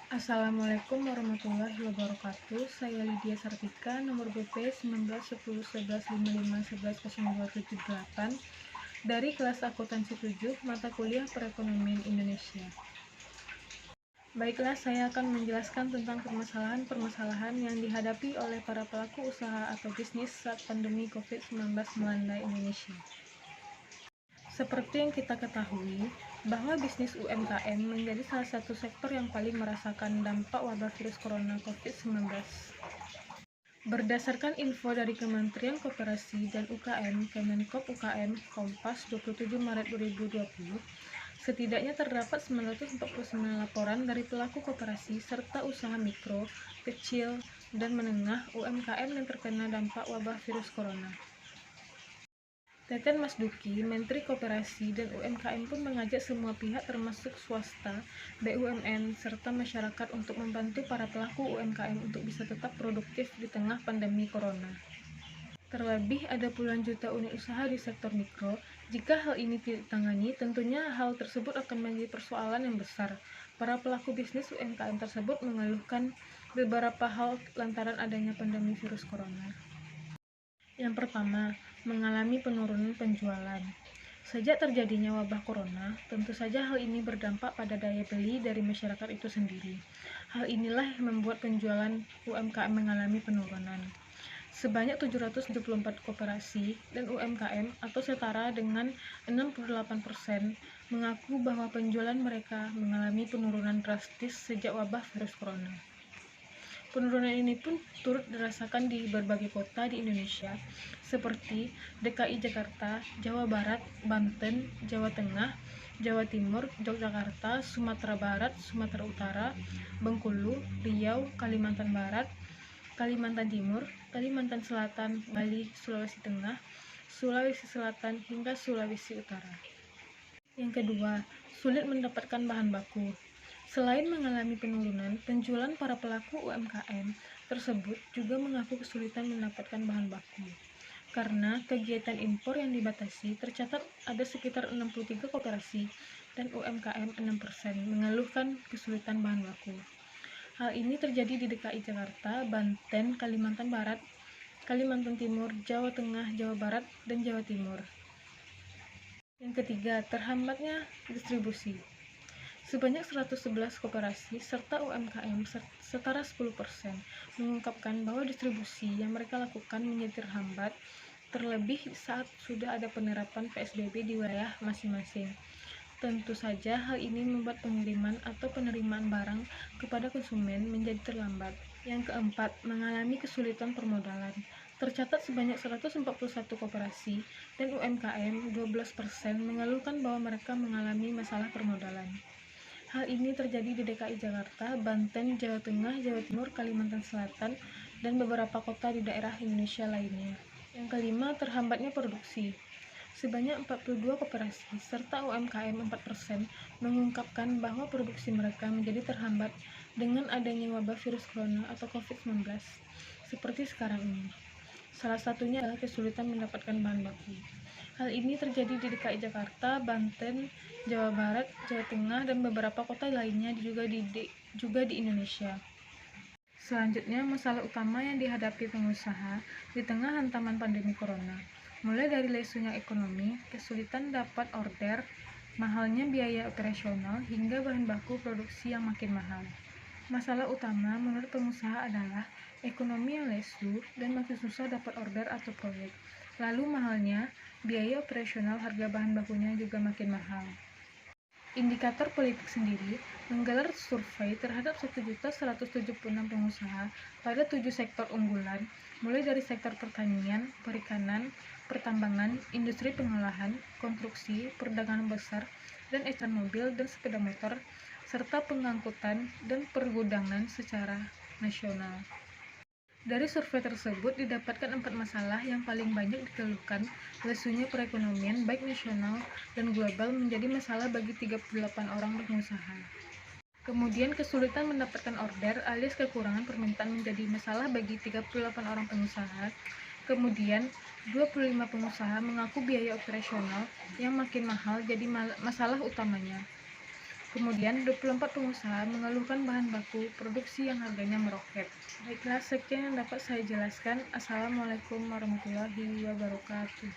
Assalamualaikum warahmatullahi wabarakatuh. Saya Lydia Sartika, nomor BP 19101155110278 dari kelas akuntansi 7, mata kuliah Perekonomian Indonesia. Baiklah, saya akan menjelaskan tentang permasalahan-permasalahan yang dihadapi oleh para pelaku usaha atau bisnis saat pandemi COVID-19 melanda Indonesia. Seperti yang kita ketahui, bahwa bisnis UMKM menjadi salah satu sektor yang paling merasakan dampak wabah virus corona COVID-19. Berdasarkan info dari Kementerian Koperasi dan UKM, Kemenkop UKM, Kompas 27 Maret 2020, setidaknya terdapat 949 laporan dari pelaku koperasi serta usaha mikro, kecil, dan menengah UMKM yang terkena dampak wabah virus corona. Teten Mas Duki, Menteri Koperasi dan UMKM pun mengajak semua pihak termasuk swasta, BUMN, serta masyarakat untuk membantu para pelaku UMKM untuk bisa tetap produktif di tengah pandemi corona. Terlebih ada puluhan juta unit usaha di sektor mikro. Jika hal ini tidak ditangani, tentunya hal tersebut akan menjadi persoalan yang besar. Para pelaku bisnis UMKM tersebut mengeluhkan beberapa hal lantaran adanya pandemi virus corona. Yang pertama, mengalami penurunan penjualan. Sejak terjadinya wabah corona, tentu saja hal ini berdampak pada daya beli dari masyarakat itu sendiri. Hal inilah yang membuat penjualan UMKM mengalami penurunan. Sebanyak 774 koperasi dan UMKM atau setara dengan 68% mengaku bahwa penjualan mereka mengalami penurunan drastis sejak wabah virus corona. Penurunan ini pun turut dirasakan di berbagai kota di Indonesia, seperti DKI Jakarta, Jawa Barat, Banten, Jawa Tengah, Jawa Timur, Yogyakarta, Sumatera Barat, Sumatera Utara, Bengkulu, Riau, Kalimantan Barat, Kalimantan Timur, Kalimantan Selatan, Bali, Sulawesi Tengah, Sulawesi Selatan, hingga Sulawesi Utara. Yang kedua, sulit mendapatkan bahan baku. Selain mengalami penurunan, penjualan para pelaku UMKM tersebut juga mengaku kesulitan mendapatkan bahan baku. Karena kegiatan impor yang dibatasi, tercatat ada sekitar 63 koperasi dan UMKM 6% mengeluhkan kesulitan bahan baku. Hal ini terjadi di DKI Jakarta, Banten, Kalimantan Barat, Kalimantan Timur, Jawa Tengah, Jawa Barat, dan Jawa Timur. Yang ketiga, terhambatnya distribusi. Sebanyak 111 koperasi serta UMKM setara 10% mengungkapkan bahwa distribusi yang mereka lakukan menjadi terhambat, terlebih saat sudah ada penerapan PSBB di wilayah masing-masing. Tentu saja hal ini membuat pengiriman atau penerimaan barang kepada konsumen menjadi terlambat. Yang keempat, mengalami kesulitan permodalan. Tercatat sebanyak 141 koperasi dan UMKM 12% mengeluhkan bahwa mereka mengalami masalah permodalan. Hal ini terjadi di DKI Jakarta, Banten, Jawa Tengah, Jawa Timur, Kalimantan Selatan, dan beberapa kota di daerah Indonesia lainnya. Yang kelima, terhambatnya produksi. Sebanyak 42 koperasi serta UMKM 4% mengungkapkan bahwa produksi mereka menjadi terhambat dengan adanya wabah virus corona atau COVID-19 seperti sekarang ini. Salah satunya adalah kesulitan mendapatkan bahan baku. Hal ini terjadi di DKI Jakarta, Banten, Jawa Barat, Jawa Tengah, dan beberapa kota lainnya juga di Indonesia. Selanjutnya, masalah utama yang dihadapi pengusaha di tengah hantaman pandemi corona. Mulai dari lesunya ekonomi, kesulitan dapat order, mahalnya biaya operasional, hingga bahan baku produksi yang makin mahal. Masalah utama menurut pengusaha adalah ekonomi yang lesu dan makin susah dapat order atau proyek. Lalu mahalnya biaya operasional, harga bahan bakunya juga makin mahal. Indikator Politik sendiri menggelar survei terhadap 1.176 pengusaha pada 7 sektor unggulan, mulai dari sektor pertanian, perikanan, pertambangan, industri pengolahan, konstruksi, perdagangan besar, dan ekspor mobil dan sepeda motor, serta pengangkutan dan pergudangan secara nasional. Dari survei tersebut didapatkan 4 masalah yang paling banyak dikeluhkan. Lesunya perekonomian baik nasional dan global menjadi masalah bagi 38 orang pengusaha. Kemudian kesulitan mendapatkan order alias kekurangan permintaan menjadi masalah bagi 38 orang pengusaha. Kemudian 25 pengusaha mengaku biaya operasional yang makin mahal jadi masalah utamanya. Kemudian, 24 pengusaha mengeluhkan bahan baku produksi yang harganya meroket. Baiklah, sekian yang dapat saya jelaskan. Assalamualaikum warahmatullahi wabarakatuh.